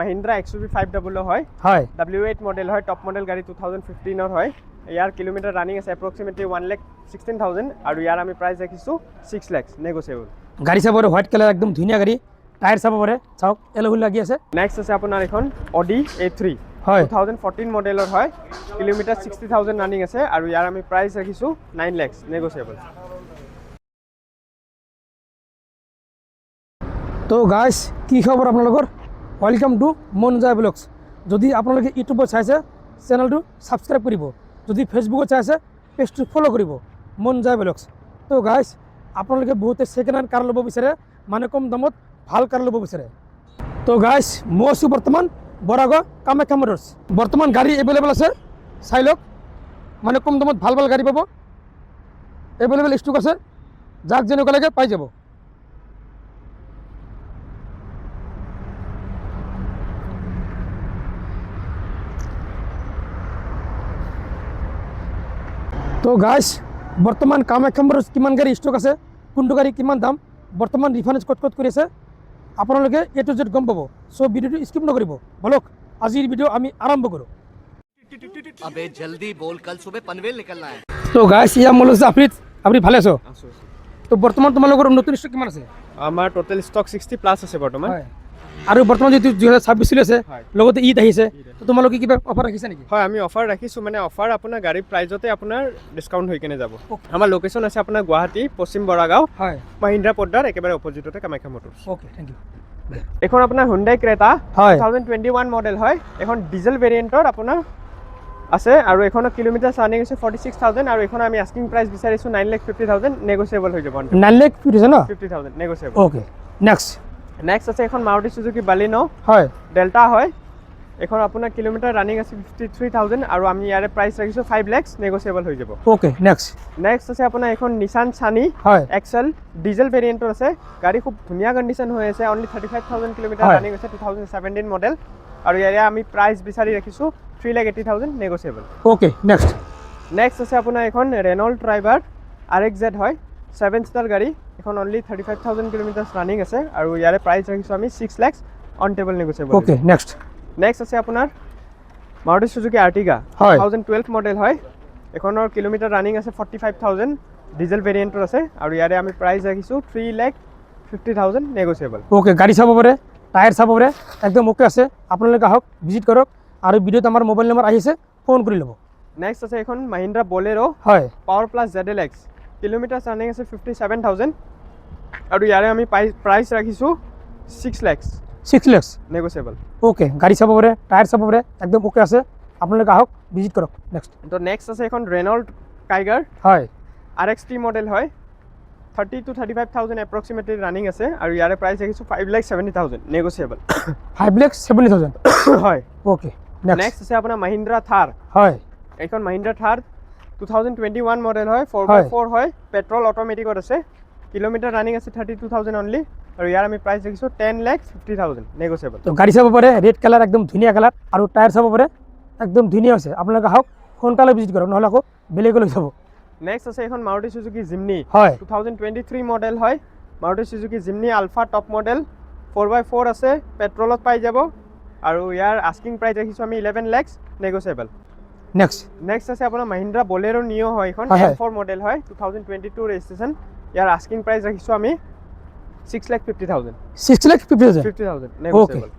Mahindra XUV 500 হয় হয় W8 model হয় টপ মডেল গাড়ী 2015 ৰ হয় ইয়াৰ কিলোমিটাৰ ৰানিং আছে এপ্ৰক্সিমেটলি 1,16,000 আৰু ইয়াৰ আমি প্ৰাইস ৰাখিছো 6 লাখ নেগোশিয়েবল গাড়ী চাব হোৱাইট কালাৰ একদম ধুনীয়া গাড়ী টায়াৰ চাব পাৰে চাওক এলহুল লাগি আছে নেক্সট আছে আপোনাৰ এখন Audi A3 হয় 2014 মডেলৰ হয় কিলোমিটাৰ 60,000 ৰানিং আছে আৰু ইয়াৰ আমি প্ৰাইস ৰাখিছো 9 লাখ নেগোশিয়েবল তো গাইস কি খবৰ আপোনালোকৰ ওয়েলকাম টু মনজা ব্লগস যদি আপোনালোকে ইউটিউবত চাইছে চেনেলটো সাবস্ক্ৰাইব কৰিব যদি ফেসবুকত চাইছে পেজটো ফলো কৰিব মনজা ব্লগস তো গাইস আপোনালোকে বহুতে সেকেন্ড হ্যান্ড কাৰ ল'ব বিচাৰে মানে কম দামত ভাল কাৰ ল'ব বিচাৰে তো গাইস মই আছো বৰ্তমান বৰাগৰ কামাখ্যা মোটৰছ বৰ্তমান গাড়ী এভেইলেবল আছে চাই লওক মানে কম দামত ভাল ভাল গাড়ী পাব এভেইলেবল ষ্টক আছে যাক যেনেকুৱা লাগে পাই যাব তো গাইস বৰ্তমান কামাখ্যা মোটৰছ কিমান গাড়ী ষ্টক আছে কোনটো গাড়ী কিমান দাম বৰ্তমান ৰিফাইনেন্স কত কৰি আছে আপোনালোকে এ টু জেড গম পাব সো ভিডিওটো স্কিপ নকৰিব বলক আজিৰ ভিডিও আমি আৰম্ভ কৰো अबे जल्दी बोल कल सुबह पनवेल निकलना है তো গাইস ইয়া মোল আছে আপুনি ভালে আছো তো বৰ্তমান তোমালোকৰ নতুন ষ্টক কিমান আছে আমাৰ টোটাল ষ্টক 60 প্লাস আছে বৰ্তমান আৰু বৰ্তমান যেটো 2026 চলি আছে লগতে ঈদ আহিছে তো তোমালোকে কিবা অফাৰ ৰাখিছা নেকি হয় আমি অফাৰ ৰাখিছো মানে অফাৰ আপোনাৰ গাড়ী প্ৰাইজতে আপোনাৰ ডিসকাউন্ট হৈ কেনে যাব আমাৰ লোকেশন আছে আপোনাৰ গুৱাহাটী পশ্চিম বৰাগাঁও হয় মহিন্দ্ৰা পদ্দাৰ একেবাৰে অপোজিটতে কামাখ্যা মোটৰছ ওকে থ্যাংক ইউ এখন আপোনাৰ Hyundai Creta হয় 2021 মডেল হয় এখন ডিজেল ভেৰিয়েন্টৰ আপোনাৰ আছে আৰু এখনৰ কিলোমিটাৰ ৰানিং আছে 46,000 আৰু এখন আমি আস্কিং প্ৰাইস বিচাৰিছো 9,50,000 নেগোশিয়েবল হৈ যাব 9,50,000 ন 50,000 নেগোশিয়েবল ওকে নেক্সট আছে এখন Maruti Suzuki Baleno হয় ডেল্টা হয় এখন আপোনাৰ কিলোমিটাৰ ৰানিং আছে 53,000 আৰু আমি ইয়াৰে প্ৰাইস ৰাখিছো 5 লাখ নেগোশিয়েবল হৈ যাব ওকে নেক্সট আছে আপোনাৰ এখন Nissan Sunny হয় XL ডিজেল ভেৰিয়েন্টৰ আছে গাড়ী খুব ধুনীয়া কন্ডিশন হৈ আছে অনলি 35,000 কিলোমিটাৰ ৰানিং আছে 2017 মডেল আৰু ইয়াৰে আমি প্ৰাইস বিচাৰি ৰাখিছো 3,80,000 নেগোশিয়েবল ওকে নেক্সট আছে আপোনাৰ এখন Renault Triber RXZ হয় 7 ষ্টাৰ গাড়ী এখন অনলি 35,000 কিলোমিটাৰ ৰানিং আছে আৰু ইয়াৰে প্ৰাইস ৰাখিছো আমি 6 lakh on table negotiable okay next আছে আপোনাৰ Maruti Suzuki Ertiga 2012 মডেল হয় এখনৰ কিলোমিটাৰ ৰানিং আছে 45,000 ডিজেল ভেৰিয়েন্টৰ আছে আৰু ইয়াৰে আমি প্ৰাইস ৰাখিছো 3,50,000 নেগোশিয়েবল ওকে গাড়ী চাব পাৰে টায়াৰ চাব পাৰে একদম ওকে আছে আপোনালোকে আহক ভিজিট কৰক আৰু ভিডিওত আমাৰ মোবাইল নম্বৰ আহিছে ফোন কৰি ল'ব নেক্সট আছে এখন Mahindra Bolero হয় power plus ZLX kilometre running আছে 57,000 আৰু ইয়াৰে আমি প্ৰাইস ৰাখিছো 6 লাখ নেগোশিয়েবল ওকে গাড়ী চাব পাৰে টায়াৰ চাব পাৰে একদম ওকে আছে আপোনালোকে আহক ভিজিট কৰক নেক্সট আছে এখন Renault Kiger হয় RXT মডেল হয় 30 to 35,000 এপ্ৰক্সিমেটলি ৰানিং আছে আৰু ইয়াৰে প্ৰাইস ৰাখিছো 5,70,000 নেগোশিয়েবল 5,70,000 হয় ওকে নেক্সট আছে আপোনাৰ Mahindra Thar হয় এখন Mahindra Thar 2021 মডেল হয় 4x4 হয় পেট্ৰল অটোমেটিকত আছে কিলোমিটাৰ ৰানিং আছে 32,000 অনলি আৰু ইয়াৰ আমি প্ৰাইস ৰাখিছো 10,50,000 নেগোশিয়েবল তো গাড়ী চাব পাৰে ৰেড কালাৰ একদম ধুনীয়া কালাৰ আৰু টায়াৰ চাব পাৰে একদম ধুনীয়া আছে আপোনালোকে আহক সোনকালে ভিজিট কৰক নহ'লে আকৌ বেলেগলৈ যাব নেক্সট আছে এখন Maruti Suzuki Jimny হয় 2023 মডেল হয় Maruti Suzuki Jimny Alpha top model 4x4 আছে পেট্ৰলত পাই যাব আৰু ইয়াৰ আস্কিং প্ৰাইস ৰাখিছো আমি 11 লাখ নেগোশিয়েবল নেক্সট আছে আপোনাৰ Mahindra Bolero Neo হয় এখন M4 মডেল হয় 2022 ৰেজিষ্ট্ৰেচন ইয়াৰ আস্কিং প্ৰাইস ৰাখিছো আমি 6,50,000 নেগোশিয়েবল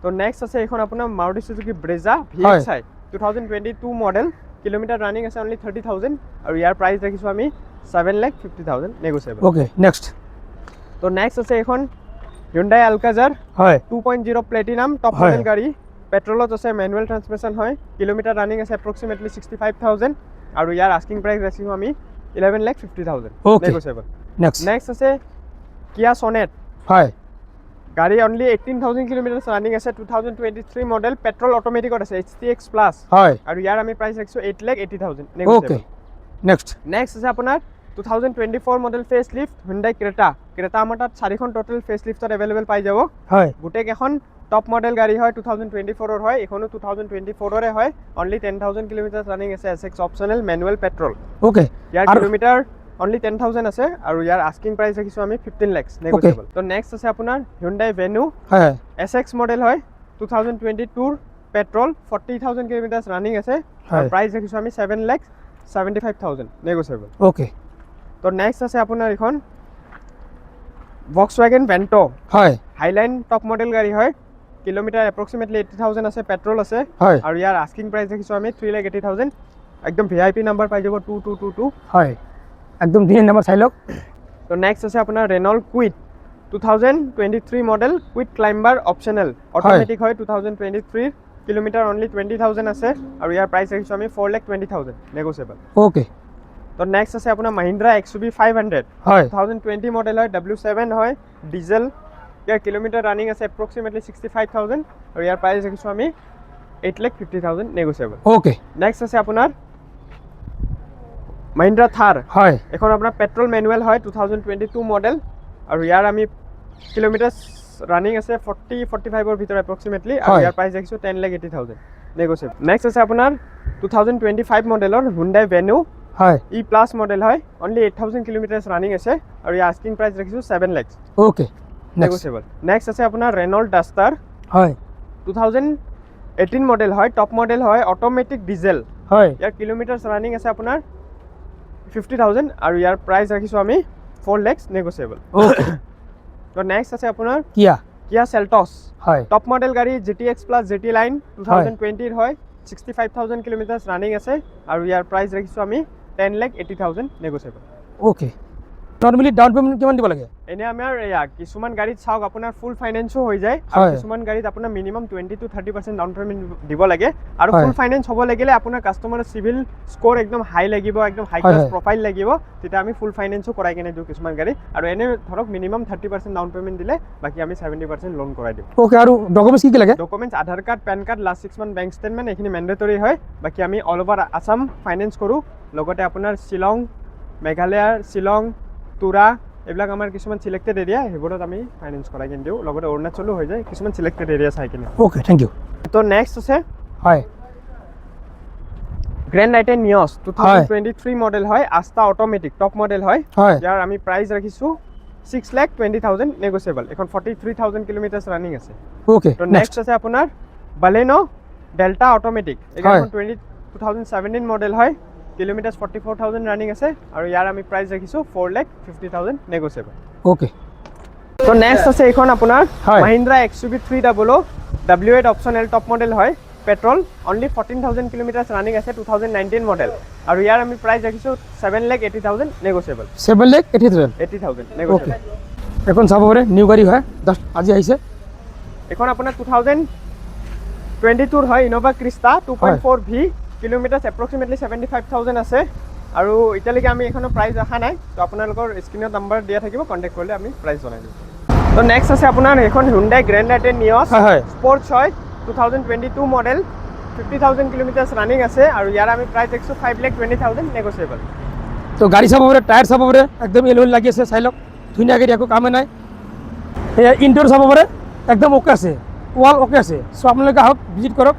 তো নেক্সট আছে এখন আপোনাৰ Maruti Suzuki Brezza VXI 2022 model kilometre running আছে অনলি 30,000 আৰু ইয়াৰ প্ৰাইস ৰাখিছো আমি 7,50,000 নেগোশিয়েবল ওকে তো নেক্সট আছে এখন Hyundai Alcazar হয় 2.0 প্লেটিনাম টপ মডেল গাড়ী পেট্ৰলত আছে ম্যানুৱেল ট্ৰান্সমিশন হয় কিলোমিটাৰ ৰানিং আছে এপ্ৰক্সিমেটলি 65,000 আৰু ইয়াৰ আস্কিং প্ৰাইস ৰাখিছো আমি 11,50,000 নেগোশিয়েবল নেক্সট আছে Kia Sonet হয় গাড়ী অনলি 18,000 কিলোমিটাৰ ৰানিং আছে 2023 মডেল পেট্ৰল অটোমেটিকত আছে HTX প্লাস হয় আৰু ইয়াৰ আমি প্ৰাইস ৰাখিছো 8,80,000 ওকে নেক্সট আছে আপোনাৰ 2024 model face lift Hyundai Creta আমাৰ তাত 4খন টোটাল ফেস লিফটত अवेलेबल পাই যাব হয় গুটেক এখন টপ মডেল গাড়ী হয় 2024 ৰ হয় এখনো 2024 ৰে হয় অনলি 10,000 কিলোমিটাৰ ৰানিং আছে SX অপশনাল ম্যানুৱেল পেট্ৰল ওকে ইয়াৰ কিলোমিটাৰ অনলি 10,000 আছে আৰু ইয়াৰ আস্কিং প্ৰাইস ৰাখিছো আমি 15 লাখ নেগোশিয়েবল তো নেক্সট আছে আপোনাৰ Hyundai Venue হয় SX মডেল হয় 2022 পেট্ৰল 40,000 কিলোমিটাৰ ৰানিং আছে হয়। প্ৰাইস ৰাখিছো আমি 7,75,000 নেগোচিয়েবল ওকে তো নেক্সট আছে আপোনাৰ এখন Volkswagen Vento হয় হাইলাইন টপ মডেল গাড়ী হয় কিলোমিটাৰ এপ্ৰক্সিমেটলি 80,000 আছে পেট্ৰল আছে হয় আৰু ইয়াৰ আস্কিং প্ৰাইস ৰাখিছো আমি 3,80,000 একদম ভিআইপি নাম্বাৰ পাই যাব 2222 হয় একদম দিন নাম্বাৰ চাই লওক তো নেক্সট আছে আপোনাৰ Renault Kwid 2023 model Kwid Climber optional automatic হয় 2023 কিলোমিটাৰ অনলি 20,000 আছে আৰু ইয়াৰ প্ৰাইস ৰাখিছো আমি 4,20,000 নেগোচিয়েবল ওকে তো নেক্সট আছে আপোনাৰ Mahindra XUV 500 হয় 2020 মডেল হয় W7 হয় ডিজেল ইয়াৰ কিলোমিটাৰ ৰানিং আছে এপ্ৰক্সিমেটলি 65,000 আৰু ইয়াৰ প্ৰাইস ৰাখিছো আমি 8,50,000 নেগোচিয়েবল ওকে নেক্সট আছে আপোনাৰ Mahindra Thar হয় এখন আপোনাৰ পেট্ৰল মেনুৱেল হয় 2022 মডেল আৰু ইয়াৰ আমি কিলোমিটাৰ ৰানিং আছে 40-45 ৰ ভিতৰত এপ্ৰক্সিমেটলি আৰু হয়। ইয়াৰ প্ৰাইস ৰাখিছো 10,80,000 নেগোচিয়েবল নেক্সট আছে আপোনাৰ 2025 মডেলৰ Hyundai Venue হয় E প্লাস মডেল হয় অনলি 8,000 কিলোমিটাৰ ৰানিং আছে আৰু ইয়াৰ আস্কিং প্ৰাইস ৰাখিছো 7 lakh okay next negotiable next আছে আপোনাৰ Renault Duster হয় 2018 মডেল হয় টপ মডেল হয় অটোমেটিক ডিজেল হয় ইয়াৰ কিলোমিটাৰ ৰানিং আছে আপোনাৰ 50,000 আৰু ইয়াৰ প্ৰাইস ৰাখিছো আমি 4 লাখ নেগোচিয়েবল ওকে তো নেক্সট আছে আপোনাৰ কিয়া Seltos হয় টপ মডেল গাড়ী GTX Plus GT Line 2020 হয় 65,000 কিলোমিটাৰ ৰানিং আছে আৰু ইয়াৰ প্ৰাইস ৰাখিছো আমি 10,80,000 negotiable okay normally down payment কিমান দিব লাগে এনে আমাৰ কিছুমান গাড়ীত চাওক আপোনাৰ ফুল ফাইনেন্সও হৈ যায় আৰু হয়। কিছুমান গাড়ীত আপোনাৰ মিনিমাম 20 to 30% ডাউন পেমেন্ট দিব লাগে আৰু হয়। ফুল ফাইনেন্স হ'ব লাগিলে আপোনাৰ কাস্টমাৰৰ সিভিল স্কোৰ একদম হাই লাগিব একদম হাই হয়, ক্লাছ হয়। প্ৰফাইল লাগিব তেতিয়া আমি ফুল ফাইনেন্সও কৰাই কিনে দিওঁ কিছুমান গাড়ী আৰু এনে ধৰক মিনিমাম 30% ডাউন পেমেন্ট দিলে বাকি আমি 70% লোন কৰাই দিওঁ ওকে আৰু ডকুমেন্টস কি কি লাগে documents Aadhaar card pan card last 6 month bank statement এইখিনি মেণ্ডেটৰী হয় বাকি আমি অল ওভাৰ আসাম ফাইনেন্স কৰোঁ লগতে আপোনাৰ শ্বিলং মেঘালয়ৰ শ্বিলং তুৰা এইবিলাক আমাৰ কিছুমান সিলেক্টেড এৰিয়া সেইবোৰত আমি ফাইনেন্স কৰাই কিনে দিওঁ লগতে অৰুণাচলো হৈ যায় কিছুমান সিলেক্টেড এৰিয়া চাই কিনে ওকে থ্যাংক ইউ তো নেক্সট আছে হয় গ্ৰেণ্ড আইটেন নিয়ছ 2023 মডেল হয় আস্তা অটোমেটিক টপ মডেল হয় হয় ইয়াৰ আমি প্ৰাইস ৰাখিছোঁ 6,20,000 নেগোচিয়েবল এখন 43,000 কিলোমিটাৰ ৰানিং আছে ওকে তো নেক্সট আছে আপোনাৰ Baleno Delta অটোমেটিক হয়। এখন 2017 মডেল হয় কিলোমিটাৰ 44,000 ৰানিং আছে আৰু ইয়াৰ আমি প্ৰাইস ৰাখিছোঁ 4,50,000 নেগোচিয়েবল ওকে তো নেক্সট আছে এইখন আপোনাৰ হয়। Mahindra XUV 300 W8 optional top model হয় পেট্ৰল অনলি 14,000 কিলোমিটাৰ ৰানিং আছে 2019 মডেল আৰু ইয়াৰ আমি প্ৰাইস ৰাখিছোঁ 7,80,000 নেগোচিয়েবল 7,80,000 80,000 ওকে নেগোচিয়েবল এখন চাব পাৰে নিউ গাড়ী হয় জাষ্ট আজি আহিছে এখন আপোনাৰ 2022 হয় Innova Krista 2.4 V kilometre approximately 75,000 আছে আৰু এতিয়ালৈকে আমি এখনৰ প্ৰাইস ৰাখা নাই তো আপোনালোকৰ স্ক্ৰিনত নাম্বাৰ দিয়া থাকিব কন্টেক্ট কৰিলে আমি প্ৰাইস জনাই দিম তো নেক্সট আছে আপোনাৰ এখন Hyundai Grand Item Nios হয় হয় স্পোৰ্টস হয় 2022 মডেল 50,000 কিলোমিটাৰ ৰানিং আছে আৰু ইয়াৰ আমি প্ৰাইস ৰাখিছোঁ 5,20,000 নেগোচিয়েবল তো গাড়ী চাব পাৰে টায়াৰ চাব পাৰে একদম এলুৱেল লাগি আছে চাই লওক ধুনীয়া গাড়ী একো কামে নাই এয়া ইণ্টাৰ চাব পাৰে একদম ওকে আছে ৱাল ওকে আছে চ' আপোনালোকে আহক ভিজিট কৰক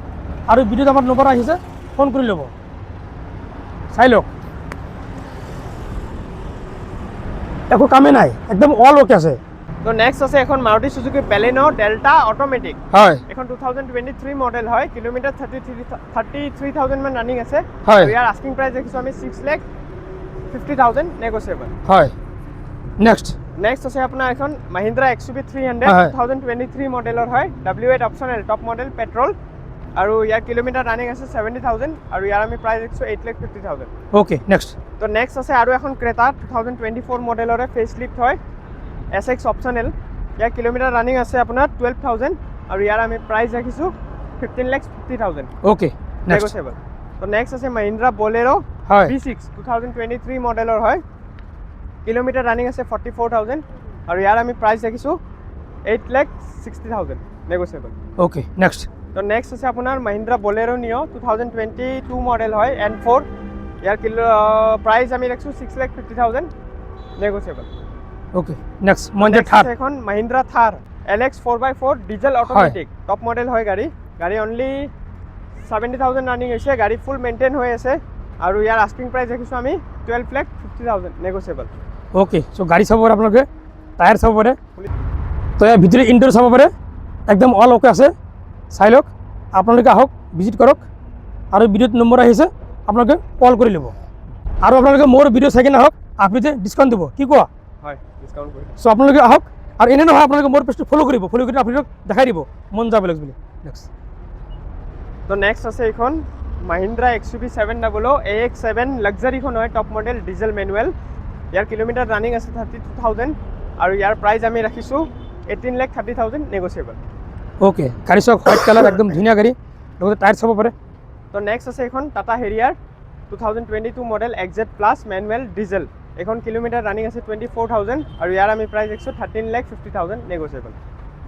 আৰু ভিডিঅ'ত আমাৰ নম্বৰ আহিছে ফোন কৰি ল'ব চাই লওক একো কামে নাই একদম অল ওকে আছে তো নেক্সট আছে এখন Maruti Suzuki Baleno Delta automatic হয় এখন 2023 মডেল হয় কিলোমিটাৰ 33,000 মান ৰানিং আছে হয়। আৰু ইয়াৰ আস্কিং প্ৰাইস ৰাখিছোঁ আমি 6,50,000 নেগোচিয়েবল হয় নেক্সট নেক্সট আছে আপোনাৰ এখন Mahindra XUV 300 হয়। 2023 মডেলৰ হয় W8 optional top model petrol আৰু ইয়াৰ কিলোমিটাৰ ৰানিং আছে 70,000 আৰু ইয়াৰ আমি প্ৰাইস ৰাখিছোঁ 8,50,000 ওকে নেক্সট তো নেক্সট আছে আৰু এখন Creta 2024 মডেলৰে ফেস লিফ্ট হয় SX অপচনেল ইয়াৰ কিলোমিটাৰ ৰানিং আছে আপোনাৰ 12,000 আৰু ইয়াৰ আমি প্ৰাইস ৰাখিছোঁ 15,50,000 ওকে নেক্সট নেগোচিয়েবল তো নেক্সট আছে Mahindra Bolero হয় V6 2023 মডেলৰ হয় কিলোমিটাৰ ৰানিং আছে 44,000 আৰু ইয়াৰ আমি প্ৰাইস ৰাখিছোঁ 8,60,000 নেগোচিয়েবল ওকে নেক্সট তো নেক্সট আছে আপোনাৰ Mahindra Bolero Neo 2022 মডেল হয় N4 ইয়াৰ প্ৰাইস আমি ৰাখিছোঁ 6,50,000 নেগোচিয়েবল ওকে নেক্সট মহিন্দ্ৰা থাৰ এখন Mahindra Thar LX 4x4 diesel automatic top model হয় গাড়ী অনলি 70,000 ৰানিং হৈছে গাড়ী ফুল মেইনটেইন হৈ আছে আৰু ইয়াৰ আস্কিং প্ৰাইস ৰাখিছোঁ আমি 12,50,000 নেগোচিয়েবল ওকে চ' গাড়ী চাব পাৰে আপোনালোকে টায়াৰ চাব পাৰে তো ইয়াৰ ভিতৰে ইনডোৰ চাব পাৰে একদম অল ওকে আছে চাই লওক আপোনালোকে আহক ভিজিট কৰক আৰু ভিডিঅ'ত নম্বৰ আহিছে আপোনালোকে কল কৰি ল'ব আৰু আপোনালোকে মোৰ ভিডিঅ' চাই কিনে আহক আপুনি যে ডিছকাউণ্ট দিব কি কোৱা হয় ডিছকাউণ্ট কৰিম চ' আপোনালোকে আহক আৰু এনে নহয় আপোনালোকে মোৰ পেজটো ফ'ল' কৰিব ফ'ল' কৰি আপোনালোকক দেখাই দিব মন যাব ব্লগছ বুলি নেক্সট তো নেক্সট আছে এইখন মাহিন্দ্ৰা XUV 700 AX7 লাক্সাৰীখন হয় টপ মডেল ডিজেল মেনুৱেল ইয়াৰ কিলোমিটাৰ ৰানিং আছে 32,000 আৰু ইয়াৰ প্ৰাইচ আমি ৰাখিছোঁ 18,30,000 নেগচিয়েবল অ'কে গাড়ী চাওক হোৱাইট কালাৰ একদম ধুনীয়া গাড়ী লগতে টায়াৰ চাব পাৰে তো নেক্সট আছে এইখন টাটা হেৰিয়াৰ 2022 model XZ plus manual diesel এইখন কিলোমিটাৰ ৰানিং আছে 24,000 আৰু ইয়াৰ আমি প্ৰাইচ ৰাখিছোঁ 13,50,000 নেগচিয়েবল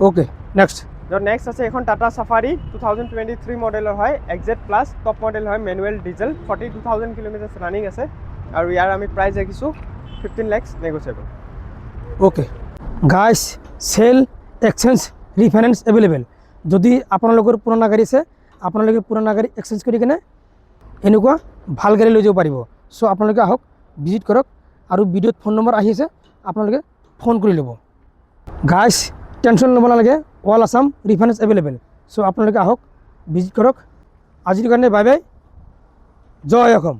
অ'কে নেক্সট নেক্সট আছে এখন টাটা চাফাৰী 2023 মডেলৰ হয় XZ প্লাছ টপ মডেল হয় মেনুৱেল ডিজেল 42,000 কিলোমিটাৰ ৰানিং আছে আৰু ইয়াৰ আমি প্ৰাইচ ৰাখিছোঁ 15 lakhs নেগচিয়েবল অ'কে গাইছ চেল এক্সচেঞ্জ ৰিফাইনেন্স এভেইলেবল যদি আপোনালোকৰ পুৰণা গাড়ী আছে আপোনালোকে পুৰণা গাড়ী এক্সচেঞ্জ কৰি কিনে এনেকুৱা ভাল গাড়ী লৈ যাব পাৰিব চ' আপোনালোকে আহক ভিজিট কৰক আৰু ভিডিঅ'ত ফোন নম্বৰ আহি আছে আপোনালোকে ফোন কৰি ল'ব গাইছ টেনশ্যন ল'ব নালাগে অল আছাম ৰিফাইনেন্স এভেইলেবল চ' আপোনালোকে আহক ভিজিট কৰক আজিৰ কাৰণে বাই বাই জয় অসম